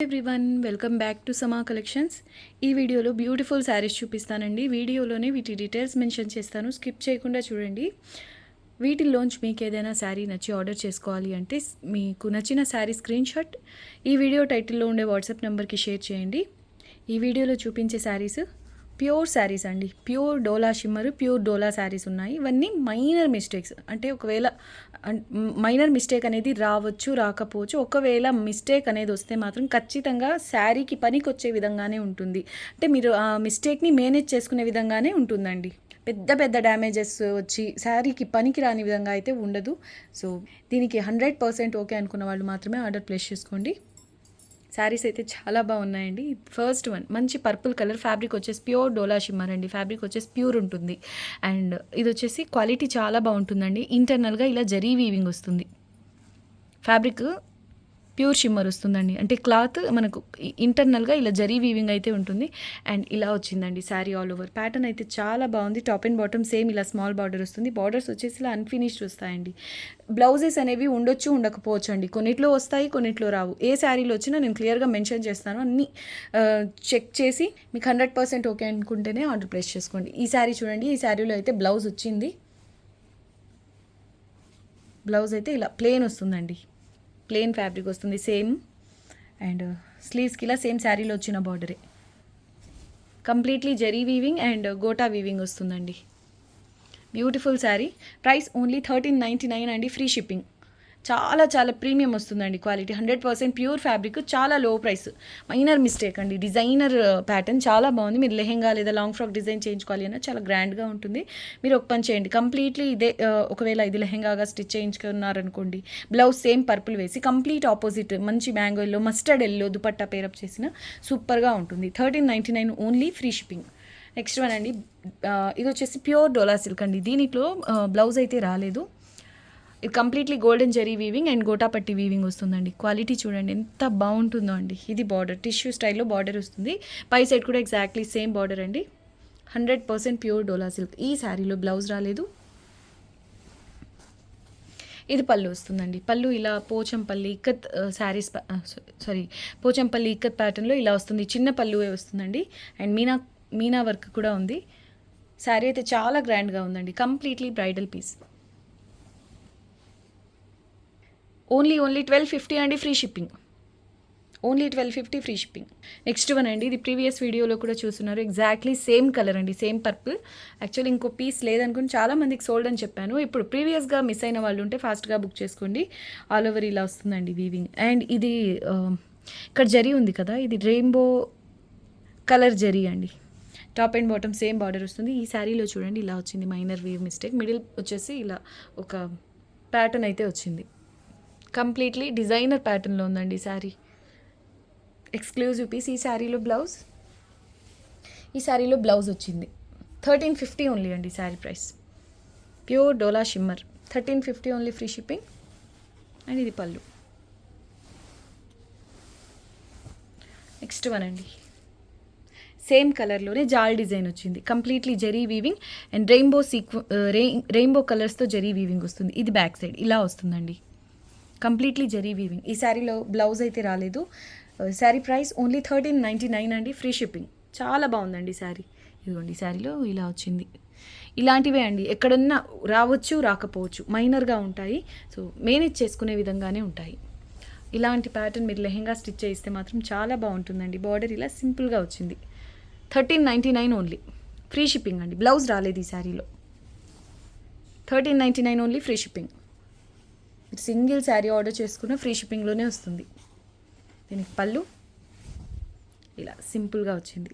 Everyone welcome back to సమా collections. ఈ వీడియోలో బ్యూటిఫుల్ శారీస్ చూపిస్తానండి. వీడియోలోనే వీటి డీటెయిల్స్ మెన్షన్ చేస్తాను, స్కిప్ చేయకుండా చూడండి. వీటిల్లోంచి మీకు ఏదైనా శారీ నచ్చి ఆర్డర్ చేసుకోవాలి అంటే మీకు నచ్చిన శారీ స్క్రీన్ షాట్ ఈ వీడియో టైటిల్లో ఉండే వాట్సాప్ నెంబర్కి షేర్ చేయండి. ఈ వీడియోలో చూపించే శారీస్ ప్యూర్ శారీస్ అండి. ప్యూర్ డోలా షిమ్మర్, ప్యూర్ డోలా శారీస్ ఉన్నాయి. ఇవన్నీ మైనర్ మిస్టేక్స్, అంటే ఒకవేళ మైనర్ మిస్టేక్ అనేది రావచ్చు, రాకపోవచ్చు. ఒకవేళ మిస్టేక్ అనేది వస్తే మాత్రం ఖచ్చితంగా శారీకి పనికి వచ్చే విధంగానే ఉంటుంది. అంటే మీరు ఆ మిస్టేక్ని మేనేజ్ చేసుకునే విధంగానే ఉంటుందండి. పెద్ద పెద్ద డ్యామేజెస్ వచ్చి శారీకి పనికి రాని విధంగా అయితే ఉండదు. సో దీనికి 100% ఓకే అనుకున్న వాళ్ళు మాత్రమే ఆర్డర్ ప్లేస్ చేసుకోండి. శారీస్ అయితే చాలా బాగున్నాయండి. ఫస్ట్ వన్ మంచి పర్పుల్ కలర్, ఫ్యాబ్రిక్ వచ్చేసి ప్యూర్ డోలా షిమ్మర్ అండి. ఫ్యాబ్రిక్ వచ్చేసి ప్యూర్ ఉంటుంది. అండ్ ఇది వచ్చేసి క్వాలిటీ చాలా బాగుంటుందండి. ఇంటర్నల్గా ఇలా జరీ వీవింగ్ వస్తుంది. ఫ్యాబ్రిక్ ప్యూర్ షిమ్మర్ వస్తుందండి. అంటే క్లాత్ మనకు ఇంటర్నల్గా ఇలా జరీ వీవింగ్ అయితే ఉంటుంది. అండ్ ఇలా వచ్చిందండి శారీ ఆల్ ఓవర్. ప్యాటర్న్ అయితే చాలా బాగుంది. టాప్ అండ్ బాటమ్ సేమ్ ఇలా స్మాల్ బార్డర్ వస్తుంది. బార్డర్స్ వచ్చేసి ఇలా అన్ఫినిష్డ్ వస్తాయండి. బ్లౌజెస్ అనేవి ఉండొచ్చు, ఉండకపోవచ్చు అండి. కొన్నిట్లో వస్తాయి, కొన్నిట్లో రావు. ఏ శారీలో వచ్చినా నేను క్లియర్గా మెన్షన్ చేస్తాను. అన్నీ చెక్ చేసి మీకు 100% ఓకే అనుకుంటేనే ఆర్డర్ ప్లేస్ చేసుకోండి. ఈ శారీ చూడండి. ఈ శారీలో అయితే బ్లౌజ్ వచ్చింది. బ్లౌజ్ అయితే ఇలా ప్లెయిన్ వస్తుందండి. ప్లెయిన్ ఫ్యాబ్రిక్ వస్తుంది సేమ్. అండ్ స్లీవ్స్కి ఇలా సేమ్ శారీలో వచ్చిన బార్డరే. Completely zari weaving and gota weaving వస్తుందండి. బ్యూటిఫుల్ శారీ. ప్రైస్ ఓన్లీ 1399 అండి. Free shipping. చాలా చాలా ప్రీమియం వస్తుందండి. Quality 100% pure fabric. చాలా లో ప్రైస్. మైనర్ మిస్టేక్ అండి. డిజైనర్ ప్యాటర్న్ చాలా బాగుంది. మీరు లెహెంగా లేదా లాంగ్ ఫ్రాక్ డిజైన్ చేయించుకోవాలి అన్న చాలా గ్రాండ్గా ఉంటుంది. మీరు ఒక పని చేయండి, కంప్లీట్లీ ఇదే ఒకవేళ ఇది లెహెంగాగా స్టిచ్ చేయించుకున్నారనుకోండి, బ్లౌజ్ సేమ్ పర్పుల్ వేసి కంప్లీట్ ఆపోజిట్ మంచి mango yellow, mustard yellow dupatta pair up చేసిన సూపర్గా ఉంటుంది. 1399 only. Free shipping. Next one అండి. ఇది వచ్చేసి ప్యూర్ డోలా సిల్క్ అండి. దీనిలో బ్లౌజ్ అయితే రాలేదు. ఇది completely golden zari weaving and gota patti weaving వస్తుందండి. క్వాలిటీ చూడండి ఎంత బాగుంటుందో అండి. ఇది బార్డర్ టిష్యూ స్టైల్లో బార్డర్ వస్తుంది. పై సైడ్ కూడా ఎగ్జాక్ట్లీ సేమ్ బార్డర్ అండి. 100% ప్యూర్ డోలా సిల్క్. ఈ శారీలో బ్లౌజ్ రాలేదు. ఇది పళ్ళు వస్తుందండి. పళ్ళు ఇలా పోచంపల్లి ఇక్కత్ శారీస్ పోచంపల్లి ఇక్కత్ ప్యాటర్న్లో ఇలా వస్తుంది. చిన్న పళ్ళువే వస్తుందండి. అండ్ మీనా వర్క్ కూడా ఉంది. శారీ అయితే చాలా గ్రాండ్గా ఉందండి. Completely bridal piece. ఓన్లీ 1250 అండి. Free shipping. Only 1250 free shipping. Next one అండి. ఇది ప్రీవియస్ వీడియోలో కూడా చూస్తున్నారు. ఎగ్జాక్ట్లీ సేమ్ కలర్ అండి, సేమ్ పర్పుల్. యాక్చువల్లీ ఇంకో పీస్ లేదనుకుని చాలా మందికి సోల్డ్ అని చెప్పాను. ఇప్పుడు ప్రీవియస్గా మిస్ అయిన వాళ్ళు ఉంటే ఫాస్ట్గా బుక్ చేసుకోండి. ఆల్ ఓవర్ ఇలా వస్తుందండి వీవింగ్. అండ్ ఇది ఇక్కడ జరీ ఉంది కదా, ఇది రెయిన్బో కలర్ జరీ అండి. Top and bottom same border వస్తుంది. ఈ శారీలో చూడండి ఇలా వచ్చింది. Minor weave mistake. మిడిల్ వచ్చేసి ఇలా ఒక ప్యాటర్న్ అయితే వచ్చింది. కంప్లీట్లీ డిజైనర్ ప్యాటర్న్లో ఉందండి శారీ. Exclusive piece. ఈ శారీలో బ్లౌజ్ వచ్చింది. 1350 ఓన్లీ అండి sari price. Pure dola shimmer. 1350 only. Free shipping. And ఇది పళ్ళు. నెక్స్ట్ వన్ అండి. సేమ్ కలర్లోనే జాల్ డిజైన్ వచ్చింది. Completely zari weaving and rainbow కలర్స్తో జరీ వీవింగ్ వస్తుంది. ఇది బ్యాక్ సైడ్ ఇలా వస్తుందండి. Completely zari weaving. ఈ శారీలో బ్లౌజ్ అయితే రాలేదు. శారీ ప్రైస్ ఓన్లీ 1399 అండి. Free shipping. చాలా బాగుందండి శారీ. ఇదిగోండి శారీలో ఇలా వచ్చింది. ఇలాంటివే అండి. ఎక్కడన్నా రావచ్చు, రాకపోవచ్చు, మైనర్గా ఉంటాయి. సో మేనేజ్ చేసుకునే విధంగానే ఉంటాయి. ఇలాంటి ప్యాటర్న్ మీరు లెహెంగా స్టిచ్ చేస్తే మాత్రం చాలా బాగుంటుందండి. బార్డర్ ఇలా సింపుల్గా వచ్చింది. 1399 ఓన్లీ. ఫ్రీ షిప్పింగ్ అండి. బ్లౌజ్ రాలేదు ఈ శారీలో. 1399 ఓన్లీ. Free shipping. మీరు సింగిల్ శారీ ఆర్డర్ చేసుకున్న ఫ్రీ షిప్పింగ్లోనే వస్తుంది. దీనికి పళ్ళు ఇలా సింపుల్గా వచ్చింది.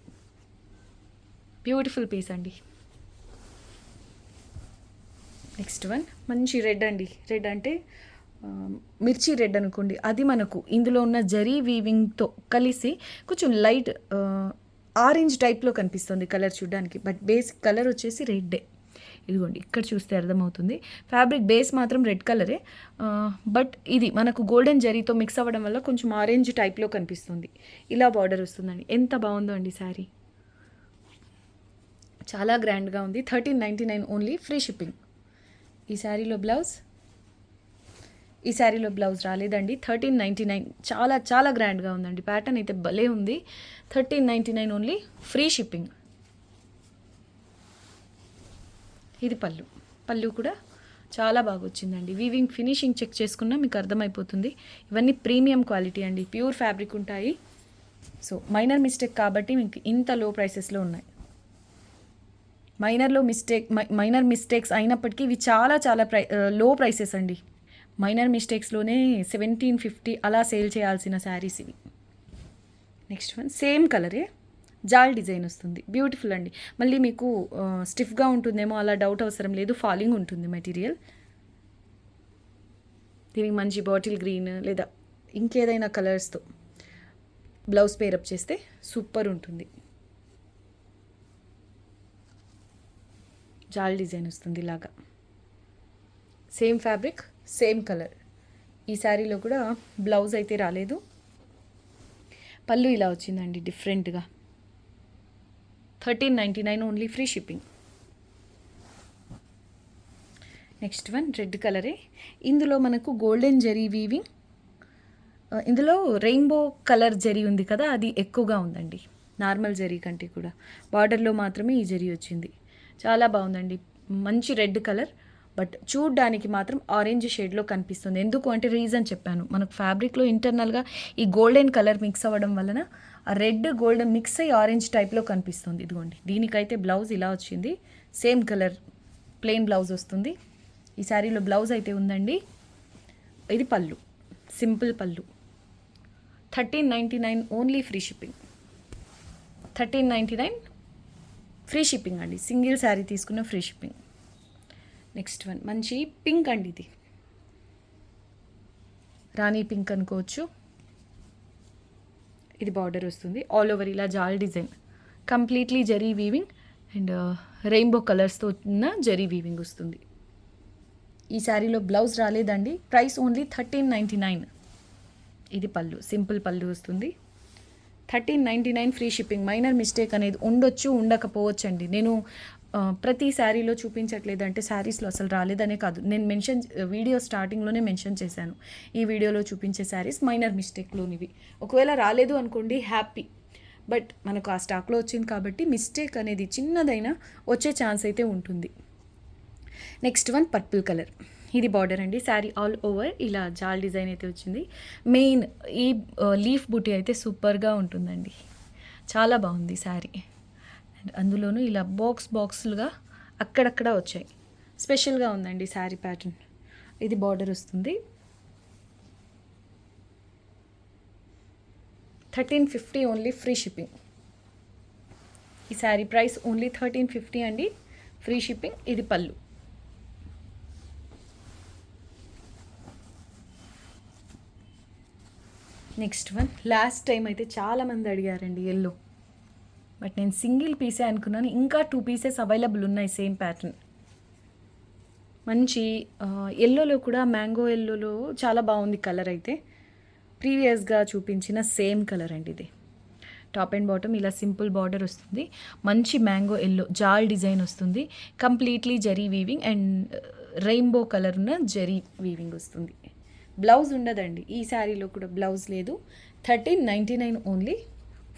బ్యూటిఫుల్ పీస్ అండి. నెక్స్ట్ వన్ మంచి రెడ్ అండి. రెడ్ అంటే మిర్చి రెడ్ అనుకోండి. అది మనకు ఇందులో ఉన్న జరీ వీవింగ్తో కలిసి కొంచెం లైట్ ఆరెంజ్ టైప్లో కనిపిస్తుంది కలర్ చూడడానికి. బట్ బేసిక్ కలర్ వచ్చేసి రెడ్డే. ఇదిగోండి ఇక్కడ చూస్తే అర్థమవుతుంది. ఫ్యాబ్రిక్ బేస్ మాత్రం రెడ్ కలరే. బట్ ఇది మనకు గోల్డెన్ జరీతో మిక్స్ అవ్వడం వల్ల కొంచెం ఆరెంజ్ టైప్లో కనిపిస్తుంది. ఇలా బార్డర్ వస్తుందండి. ఎంత బాగుందో అండి శారీ. చాలా గ్రాండ్గా ఉంది. 1399 ఓన్లీ. Free shipping. ఈ శారీలో బ్లౌజ్ ఈ శారీలో బ్లౌజ్ రాలేదండి. 1399 చాలా చాలా గ్రాండ్గా ఉందండి. ప్యాటర్న్ అయితే భలే ఉంది. 1399 ఓన్లీ, ఫ్రీ షిప్పింగ్. ఇది పళ్ళు. పళ్ళు కూడా చాలా బాగా వచ్చిందండి. వీవింగ్ ఫినిషింగ్ చెక్ చేసుకున్నా మీకు అర్థమైపోతుంది. ఇవన్నీ ప్రీమియం క్వాలిటీ అండి, ప్యూర్ ఫ్యాబ్రిక్ ఉంటాయి. సో మైనర్ మిస్టేక్ కాబట్టి మీకు ఇంత లో ప్రైసెస్లో ఉన్నాయి. మైనర్ మిస్టేక్స్ అయినప్పటికీ ఇవి చాలా చాలా లో ప్రైసెస్ అండి. మైనర్ మిస్టేక్స్లోనే 1750 అలా సేల్ చేయాల్సిన శారీస్ ఇవి. నెక్స్ట్ వన్ సేమ్ కలరే, జాల్ డిజైన్ వస్తుంది. బ్యూటిఫుల్ అండి. మళ్ళీ మీకు స్టిఫ్గా ఉంటుందేమో అలా డౌట్ అవసరం లేదు, ఫాలింగ్ ఉంటుంది మెటీరియల్. దీనికి మంచి బాటిల్ గ్రీన్ లేదా ఇంకేదైనా కలర్స్తో బ్లౌజ్ పేరప్ చేస్తే సూపర్ ఉంటుంది. జాల్ డిజైన్ వస్తుంది ఇలాగా. Same fabric, same colour. ఈ శారీలో కూడా బ్లౌజ్ అయితే రాలేదు. పళ్ళు ఇలా వచ్చిందండి డిఫరెంట్గా. 1399 only, free shipping. Next one red కలరే. ఇందులో మనకు గోల్డెన్ జరీ వీవింగ్, ఇందులో రెయిన్బో కలర్ జరీ ఉంది కదా, అది ఎక్కువగా ఉందండి నార్మల్ జరీ కంటే కూడా. బార్డర్లో మాత్రమే ఈ జరీ వచ్చింది. చాలా బాగుందండి. మంచి రెడ్ కలర్, బట్ చూడ్డానికి మాత్రం ఆరెంజ్ షేడ్లో కనిపిస్తుంది. ఎందుకు అంటే రీజన్ చెప్పాను. మనకు ఫ్యాబ్రిక్లో ఇంటర్నల్గా ఈ గోల్డెన్ కలర్ మిక్స్ అవ్వడం వలన ఆ రెడ్ గోల్డెన్ మిక్స్ అయ్యి ఆరెంజ్ టైప్లో కనిపిస్తుంది. ఇదిగోండి, దీనికైతే బ్లౌజ్ ఇలా వచ్చింది. సేమ్ కలర్ ప్లెయిన్ బ్లౌజ్ వస్తుంది. ఈ శారీలో బ్లౌజ్ అయితే ఉందండి. ఇది పళ్ళు, సింపుల్ పళ్ళు. 1399 only, free shipping. 1399 free shipping అండి. సింగిల్ శారీ తీసుకున్న ఫ్రీ షిప్పింగ్. నెక్స్ట్ వన్ మంచి పింక్ అండి. ఇది రాణి పింక్ అనుకోవచ్చు. ఇది బార్డర్ వస్తుంది ఆల్ ఓవర్ ఇలా jaal design, completely zari weaving and rainbow కలర్స్తో ఉన్న జరీ వీవింగ్ వస్తుంది. ఈ శారీలో బ్లౌజ్ రాలేదండి. Price only 1399. ఇది పళ్ళు, సింపుల్ పళ్ళు వస్తుంది. 1399 ఫ్రీ షిప్పింగ్. మైనర్ మిస్టేక్ అనేది ఉండొచ్చు, ఉండకపోవచ్చు అండి. నేను ప్రతి శారీలో చూపించట్లేదంటే శారీస్లో అసలు రాలేదనే కాదు, నేను వీడియో స్టార్టింగ్లోనే మెన్షన్ చేశాను. ఈ వీడియోలో చూపించే శారీస్ మైనర్ మిస్టేక్లోనివి. ఒకవేళ రాలేదు అనుకోండి, హ్యాపీ. బట్ మనకు ఆ స్టాక్లో వచ్చింది కాబట్టి మిస్టేక్ అనేది చిన్నదైనా వచ్చే ఛాన్స్ అయితే ఉంటుంది. Next one purple colour. ఇది బార్డర్ అండి. శారీ ఆల్ ఓవర్ ఇలా జాల్ డిజైన్ అయితే వచ్చింది. మెయిన్ ఈ లీఫ్ బూటీ అయితే సూపర్గా ఉంటుందండి. చాలా బాగుంది శారీ. అండ్ అందులోనూ ఇలా బాక్స్లుగా అక్కడక్కడ వచ్చాయి. స్పెషల్గా ఉందండి శారీ ప్యాటర్న్. ఇది బార్డర్ వస్తుంది. 1350 ఓన్లీ, ఫ్రీ షిప్పింగ్. ఈ శారీ ప్రైస్ ఓన్లీ 1350 అండి, ఫ్రీ షిప్పింగ్. ఇది పళ్ళు. నెక్స్ట్ వన్ లాస్ట్ టైం అయితే చాలామంది అడిగారండి ఎల్లో, బట్ నేను సింగిల్ పీసే అనుకున్నాను. ఇంకా 2 పీసెస్ అవైలబుల్ ఉన్నాయి సేమ్ ప్యాటర్న్. మంచి ఎల్లోలో కూడా మ్యాంగో ఎల్లోలో చాలా బాగుంది కలర్ అయితే. ప్రీవియస్గా చూపించిన సేమ్ కలర్ అండి ఇది. టాప్ అండ్ బాటమ్ ఇలా సింపుల్ బార్డర్ వస్తుంది. మంచి మ్యాంగో ఎల్లో జాల్ డిజైన్ వస్తుంది. Completely zari weaving and rainbow colour ఉన్న జరీ వీవింగ్ వస్తుంది. బ్లౌజ్ ఉండదండి. ఈ శారీలో కూడా బ్లౌజ్ లేదు. 1399 ఓన్లీ,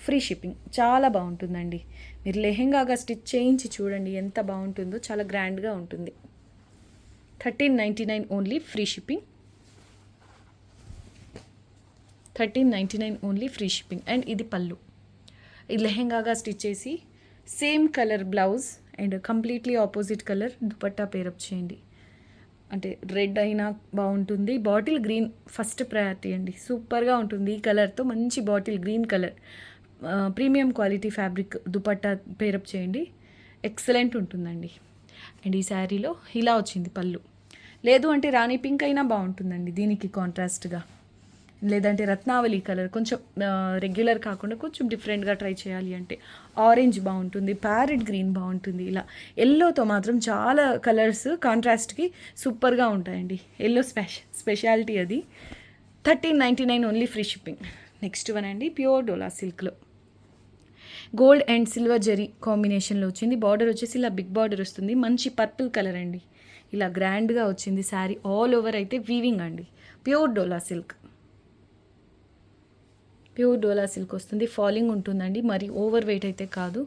ఫ్రీ షిప్పింగ్. చాలా బాగుంటుందండి. మీరు లెహెంగాగా స్టిచ్ చేయించి చూడండి ఎంత బాగుంటుందో, చాలా గ్రాండ్గా ఉంటుంది. 1399 only, free shipping. 1399 only, free shipping. And ఇది పళ్ళు. ఇది లెహెంగాగా స్టిచ్ చేసి same colour blouse and completely opposite colour dupatta pair up చేయండి. అంటే రెడ్ అయినా బాగుంటుంది. బాటిల్ గ్రీన్ ఫస్ట్ ప్రయారిటీ అండి. సూపర్గా ఉంటుంది ఈ కలర్తో. మంచి bottle green colour, premium quality fabric dupatta pair up చేయండి, ఎక్సలెంట్ ఉంటుందండి. అండ్ ఈ శారీలో ఇలా వచ్చింది పళ్ళు. లేదు అంటే రాణి పింక్ అయినా బాగుంటుందండి దీనికి కాంట్రాస్ట్గా. లేదంటే రత్నావళి కలర్, కొంచెం రెగ్యులర్ కాకుండా కొంచెం డిఫరెంట్గా ట్రై చేయాలి అంటే ఆరెంజ్ బాగుంటుంది, ప్యారెట్ గ్రీన్ బాగుంటుంది. ఇలా ఎల్లోతో మాత్రం చాలా కలర్స్ కాంట్రాస్ట్కి సూపర్గా ఉంటాయండి. ఎల్లో స్పెషాలిటీ అది. 1399 only, free shipping. Next one అండి, ప్యూర్ డోలా సిల్క్లో గోల్డ్ అండ్ సిల్వర్ జరీ కాంబినేషన్లో వచ్చింది. బార్డర్ వచ్చేసి ఇలా బిగ్ బార్డర్ వస్తుంది. మంచి పర్పుల్ కలర్ అండి. ఇలా గ్రాండ్గా వచ్చింది శారీ. ఆల్ ఓవర్ అయితే వీవింగ్ అండి. ప్యూర్ డోలా సిల్క్. ప్యూర్ డోలా సిల్క్ వస్తుంది. ఫాలింగ్ ఉంటుందండి, మరి ఓవర్ వెయిట్ అయితే కాదు.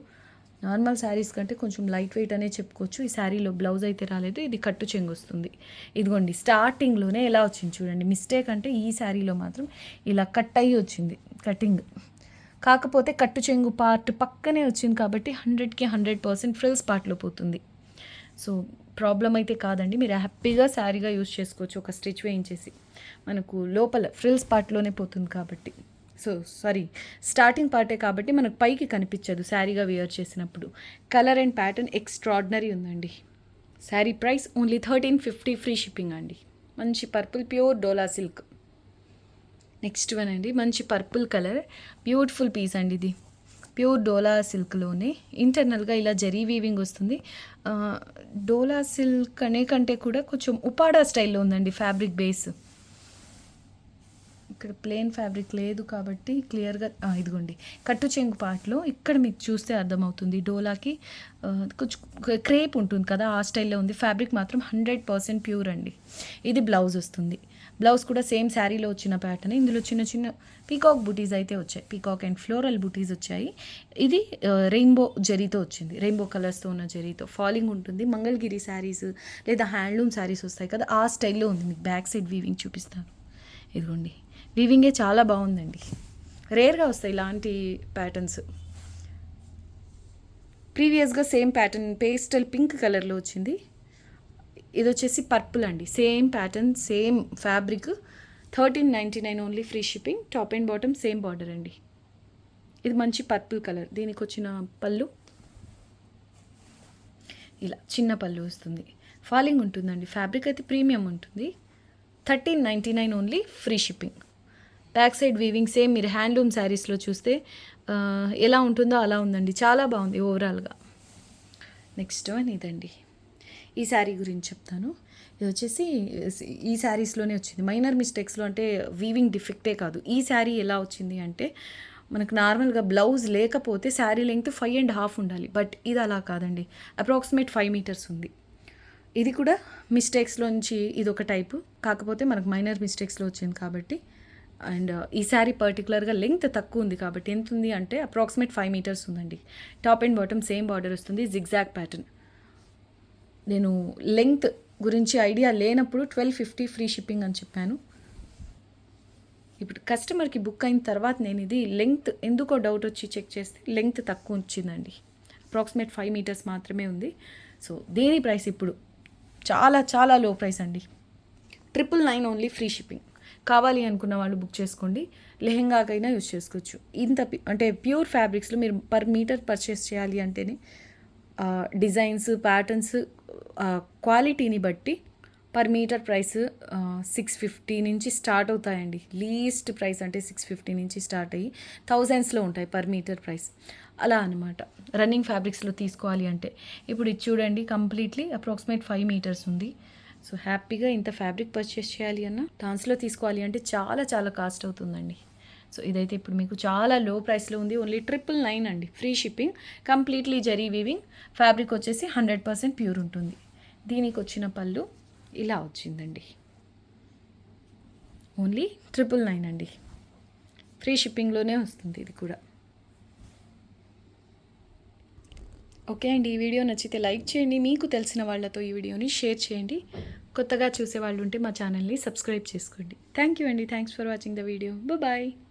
నార్మల్ శారీస్ కంటే కొంచెం లైట్ వెయిట్ అనే చెప్పుకోవచ్చు. ఈ శారీలో బ్లౌజ్ అయితే రాలేదు, ఇది కట్టు చెంగు వస్తుంది. ఇదిగోండి స్టార్టింగ్లోనే ఎలా వచ్చింది చూడండి. మిస్టేక్ అంటే ఈ శారీలో మాత్రం ఇలా కట్ అయ్యి వచ్చింది కటింగ్. కాకపోతే కట్టు చెంగు పార్ట్ పక్కనే వచ్చింది కాబట్టి 100కి 100% ఫ్రిల్స్ పార్ట్లో పోతుంది. సో ప్రాబ్లం అయితే కాదండి, మీరు హ్యాపీగా శారీగా యూజ్ చేసుకోవచ్చు. ఒక స్టిచ్ వేయించేసి మనకు లోపల ఫ్రిల్స్ పార్ట్లోనే పోతుంది కాబట్టి, సో సారీ స్టార్టింగ్ పార్టే కాబట్టి మనకు పైకి కనిపించదు శారీగా వేర్ చేసినప్పుడు. కలర్ అండ్ ప్యాటర్న్ ఎక్స్ట్రాడినరీ ఉందండి. Sari price only 1350, free shipping అండి. మంచి పర్పుల్ ప్యూర్ డోలా సిల్క్. నెక్స్ట్ వన్ అండి, మంచి పర్పుల్ కలర్, బ్యూటిఫుల్ పీస్ అండి. ఇది ప్యూర్ డోలా సిల్క్లోనే ఇంటర్నల్గా ఇలా జరీ వీవింగ్ వస్తుంది. డోలా సిల్క్ అనే కంటే కూడా కొంచెం ఉపాడా స్టైల్లో ఉందండి ఫ్యాబ్రిక్ బేస్. ఇక్కడ ప్లెయిన్ ఫ్యాబ్రిక్ లేదు కాబట్టి క్లియర్గా ఇదిగోండి కట్టు చెంగు పార్ట్లో ఇక్కడ మీకు చూస్తే అర్థమవుతుంది. డోలాకి కొంచెం క్రేప్ ఉంటుంది కదా, ఆ స్టైల్లో ఉంది. ఫ్యాబ్రిక్ మాత్రం 100% ప్యూర్ అండి. ఇది బ్లౌజ్ వస్తుంది. బ్లౌజ్ కూడా సేమ్ శారీలో వచ్చిన ప్యాటర్న్. ఇందులో చిన్న చిన్న పీకాక్ బూటీస్ అయితే వచ్చాయి, పీకాక్ అండ్ ఫ్లోరల్ బూటీస్ వచ్చాయి. ఇది రెయిన్బో జరీతో వచ్చింది, రెయిన్బో కలర్స్తో ఉన్న జరీతో. ఫాలింగ్ ఉంటుంది. మంగళగిరి శారీస్ లేదా హ్యాండ్లూమ్ శారీస్ వస్తాయి కదా, ఆ స్టైల్లో ఉంది. మీకు బ్యాక్ సైడ్ వీవింగ్ చూపిస్తాను. ఇదిగోండి వీవింగే చాలా బాగుందండి. రేర్గా వస్తాయి ఇలాంటి ప్యాటర్న్స్. ప్రీవియస్గా సేమ్ ప్యాటర్న్ పేస్టల్ పింక్ కలర్లో వచ్చింది. ఇది వచ్చేసి పర్పుల్ అండి, same pattern same fabric. 1399 only, free shipping. Top and bottom same border అండి. ఇది మంచి పర్పుల్ కలర్. దీనికి వచ్చిన పళ్ళు ఇలా చిన్న పళ్ళు వస్తుంది. ఫాలింగ్ ఉంటుందండి. ఫ్యాబ్రిక్ అయితే ప్రీమియం ఉంటుంది. 1399 only, free shipping. Back side weaving same మీరు హ్యాండ్లూమ్ శారీస్లో చూస్తే ఎలా ఉంటుందో అలా ఉందండి. చాలా బాగుంది ఓవరాల్గా. నెక్స్ట్ వన్ ఇదండి. ఈ శారీ గురించి చెప్తాను. ఇది వచ్చేసి ఈ శారీస్లోనే వచ్చింది. మైనర్ మిస్టేక్స్లో అంటే వీవింగ్ డిఫెక్టే కాదు. ఈ శారీ ఎలా వచ్చింది అంటే మనకు నార్మల్గా బ్లౌజ్ లేకపోతే శారీ లెంగ్త్ 5.5 ఉండాలి. బట్ ఇది అలా కాదండి, అప్రాక్సిమేట్ 5 మీటర్స్ ఉంది. ఇది కూడా మిస్టేక్స్లోంచి ఇది ఒక టైపు, కాకపోతే మనకు మైనర్ మిస్టేక్స్లో వచ్చింది కాబట్టి. అండ్ ఈ శారీ పర్టికులర్గా లెంగ్త్ తక్కువ ఉంది కాబట్టి ఎంత ఉంది అంటే అప్రాక్సిమేట్ 5 మీటర్స్ ఉందండి. Top and bottom same border వస్తుంది, జిగ్జాగ్ ప్యాటర్న్. నేను లెంగ్త్ గురించి ఐడియా లేనప్పుడు 1250 ఫ్రీ షిప్పింగ్ అని చెప్పాను. ఇప్పుడు కస్టమర్కి బుక్ అయిన తర్వాత నేను ఇది లెంగ్త్ ఎందుకో డౌట్ వచ్చి చెక్ చేస్తే లెంగ్త్ తక్కువ వచ్చిందండి. అప్రాక్సిమేట్ 5 మీటర్స్ మాత్రమే ఉంది. సో దీని ప్రైస్ ఇప్పుడు చాలా చాలా లో ప్రైస్ అండి. 999 ఓన్లీ, ఫ్రీ షిప్పింగ్. కావాలి అనుకున్న వాళ్ళు బుక్ చేసుకోండి. లెహెంగాకైనా యూజ్ చేసుకోవచ్చు. ఇంత అంటే ప్యూర్ ఫ్యాబ్రిక్స్లో మీరు పర్ మీటర్ పర్చేస్ చేయాలి అంటేనే డిజైన్స్ ప్యాటర్న్స్ క్వాలిటీని బట్టి పర్ మీటర్ ప్రైస్ 650 నుంచి స్టార్ట్ అవుతాయండి. లీస్ట్ ప్రైస్ అంటే 650 నుంచి స్టార్ట్ అయ్యి థౌజండ్స్లో ఉంటాయి పర్ మీటర్ ప్రైస్. అలా అనమాట రన్నింగ్ ఫ్యాబ్రిక్స్లో తీసుకోవాలి అంటే. ఇప్పుడు ఇది చూడండి, కంప్లీట్లీ అప్రాక్సిమేట్ 5 మీటర్స్ ఉంది. సో హ్యాపీగా ఇంత ఫ్యాబ్రిక్ పర్చేస్ చేయాలి అన్న డాన్స్లో తీసుకోవాలి అంటే చాలా చాలా కాస్ట్ అవుతుందండి. సో ఇదైతే ఇప్పుడు మీకు చాలా లో ప్రైస్లో ఉంది. ఓన్లీ 999 అండి, free shipping. Completely zari weaving. Fabric వచ్చేసి 100% ప్యూర్ ఉంటుంది. దీనికి వచ్చిన పళ్ళు ఇలా వచ్చిందండి. ఓన్లీ 999 అండి, ఫ్రీ షిప్పింగ్లోనే వస్తుంది ఇది కూడా. ఓకే అండి, ఈ వీడియో నచ్చితే లైక్ చేయండి. మీకు తెలిసిన వాళ్ళతో ఈ వీడియోని షేర్ చేయండి. కొత్తగా చూసే వాళ్ళు ఉంటే మా ఛానల్ని సబ్స్క్రైబ్ చేసుకోండి. థ్యాంక్ యూ అండి. Thanks for watching the video. Bye.